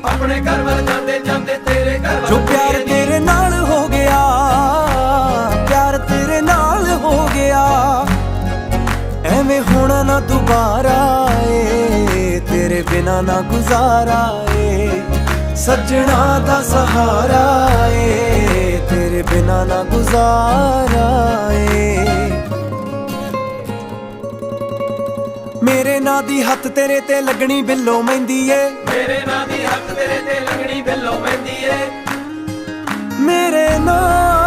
अपने घर वाल जाते जाते तेरे घर जो प्यार तेरे नाल हो गया, प्यार तेरे नाल हो गया, एवें होना ना दोबारा ए, तेरे बिना ना गुजारा ए, सजना दा सहारा ए, तेरे बिना ना गुजारा ए। मेरे नां दी हत्थ तेरे ते लगनी बिल्लो मेहंदी ए, मेरे नां दी हत्थ तेरे ते लगनी बिल्लो मेहंदी ए, मेरे नां